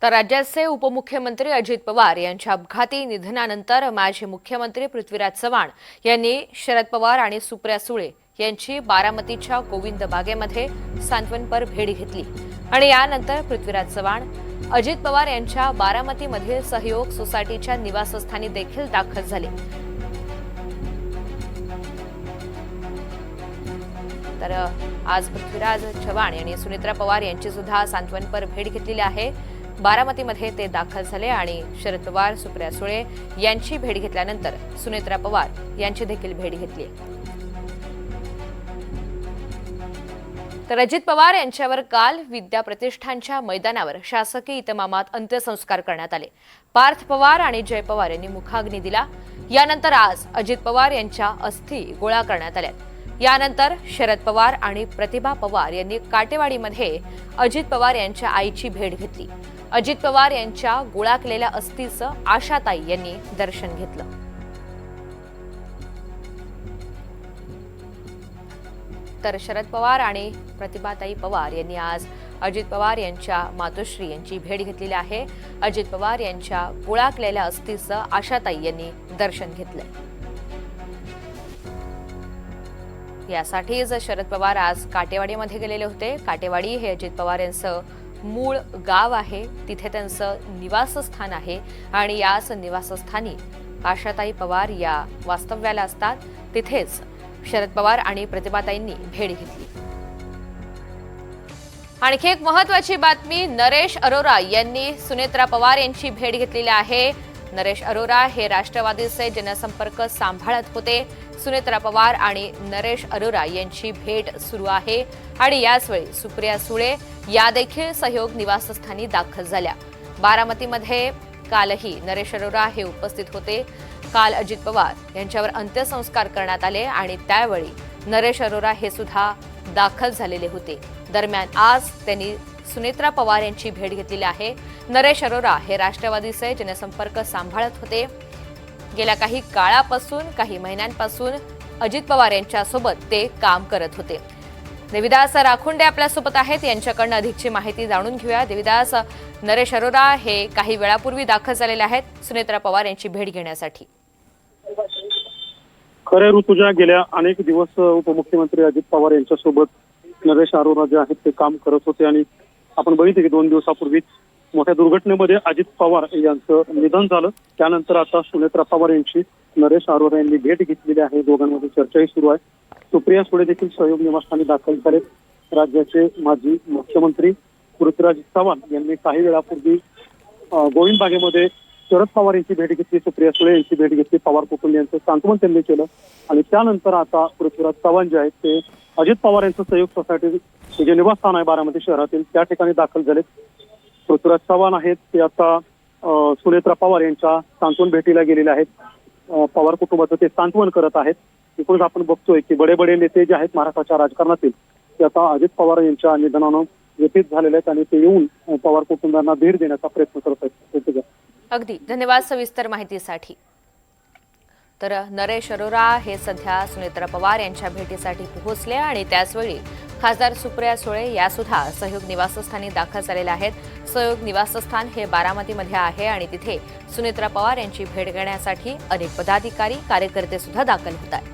तर राज्याचे उपमुख्यमंत्री अजित पवार यांच्या अपघाती निधनानंतर माजी मुख्यमंत्री पृथ्वीराज चव्हाण यांनी शरद पवार आणि सुप्रिया सुळे यांची बारामतीच्या गोविंद बागेमध्ये सांत्वनपर भेट घेतली आणि यानंतर पृथ्वीराज चव्हाण अजित पवार यांच्या बारामतीमधील सहयोग सोसायटीच्या निवासस्थानी देखील दाखल झाले। तर आज पृथ्वीराज चव्हाण यांनी सुनेत्रा पवार यांची सुद्धा सांत्वनपर भेट घेतलेली आहे। बारामतीमध्ये ते दाखल झाले आणि शरद पवार सुप्रिया सुळे यांची भेट घेतल्यानंतर सुनेत्रा पवार यांची देखील भेट घेतली। तर अजित पवार यांच्यावर काल विद्या प्रतिष्ठानच्या मैदानावर शासकीय इतमामात अंत्यसंस्कार करण्यात आले। पार्थ पवार आणि जय पवार यांनी मुखाग्नी दिला। यानंतर आज अजित पवार यांच्या अस्थी गोळा करण्यात आल्या। यानंतर शरद पवार आणि प्रतिभा पवार यांनी काटेवाडीमध्ये अजित पवार यांच्या आईची भेट घेतली। अजित पवार यांच्या गोळा केलेल्या अस्थीचं आशाताई यांनी दर्शन घेतलं। तर शरद पवार आणि प्रतिभाताई पवार यांनी आज अजित पवार यांच्या मातोश्री यांची भेट घेतलेली आहे। अजित पवार यांच्या गोळा केलेल्या अस्थीचं आशाताई यांनी दर्शन घेतलंय। यासाठीच शरद पवार आज काटेवाडीमध्ये गेलेले होते। काटेवाडी हे अजित पवार यांचं मूळ गाव आहे, तिथे त्यांचं निवासस्थान आहे आणि याच निवासस्थानी आशाताई पवार या वास्तव्याला असतात। तिथेच शरद पवार आणि प्रतिभाताईंनी भेट घेतली। आणखी एक महत्त्वाची बातमी, नरेश अरोरा यांनी सुनेत्रा पवार यांची भेट घेतलेली आहे। नरेश अरोरा हे राष्ट्रवादीचे जनसंपर्क सांभाळत होते। सुनेत्रा पवार आणि नरेश अरोरा यांची भेट सुरू आहे आणि याचवेळी सुप्रिया सुळे या देखील सहयोग निवासस्थानी दाखल झाल्या। बारामतीमध्ये कालही नरेश अरोरा हे उपस्थित होते। काल अजित पवार यांच्यावर अंत्यसंस्कार करण्यात आले आणि त्यावेळी नरेश अरोरा हे सुद्धा दाखल झालेले होते। दरम्यान आज त्यांनी सुनेत्रा पवार यांची भेट घेतलेली आहे। नरेश अरोरा हे राष्ट्रवादीचे जनसंपर्क सांभाळत होते। गेल्या काही काळापासून, काही महिन्यांपासून अजित पवार यांच्यासोबत ते काम करत होते। देविदास राखुंडे आपल्यासोबत आहेत, यांच्याकडून अधिकची माहिती जाणून घेऊया। देविदास, नरेश अरोरा हे काही वेळापूर्वी दाखल झालेले आहेत सुनेत्रा पवार यांची भेट घेण्यासाठी। खरे ऋतुजा, गेल्या अनेक दिवस उपमुख्यमंत्री अजित पवार यांच्यासोबत नरेश अरोरा जे आहेत ते काम करत होते आणि आपण बघितले की 2 दिवसापूर्वीच मोठ्या दुर्घटनेमध्ये अजित पवार यांचं निधन झालं। त्यानंतर आता सुनेत्रा पवार यांची नरेश अरोरा यांनी भेट घेतलेली आहे। दोघांमध्ये चर्चाही सुरू आहे। सुप्रिया सुळे देखील सहयोग निवासस्थानी दाखल झाले। राज्याचे माजी मुख्यमंत्री पृथ्वीराज चव्हाण यांनी काही वेळापूर्वी गोविंद बागेमध्ये शरद पवार यांची भेट घेतली, सुप्रिया सुळे यांची भेट घेतली। पवार कुटुंबियांचं सांत्वन त्यांनी केलं आणि त्यानंतर आता पृथ्वीराज चव्हाण जे आहेत ते अजित पवार यांचं सहयोग सोसायटी जे निवासस्थान आहे बारामती शहरातील त्या ठिकाणी दाखल झाले। पृथ्वीराज चव्हाण आहेत ते आता सुनेत्रा पवार यांच्या सांत्वन भेटीला गेलेले आहेत। पवार कुटुंबाचं ते सांत्वन करत आहेत। एकूणच आपण बघतोय की बडे बडे नेते जे आहेत महाराष्ट्राच्या राजकारणातील ते आता अजित पवार यांच्या निधनानं व्यथित झालेले आहेत आणि ते येऊन पवार कुटुंबांना धीर देण्याचा प्रयत्न करत आहेत। अगदी धन्यवाद सविस्तर माहितीसाठी। तर नरेश अरोरा हे सध्या सुनेत्रा पवार यांच्या भेटीसाठी पोहोचले आणि त्याचवेळी खासदार सुप्रिया सुळे या सुद्धा सहयोग निवासस्थानी दाखल झालेल्या आहेत। सहयोग निवासस्थान हे बारामतीमध्ये आहे आणि तिथे सुनेत्रा पवार यांची भेट घेण्यासाठी अनेक पदाधिकारी, कार्यकर्ते सुद्धा दाखल होत आहेत।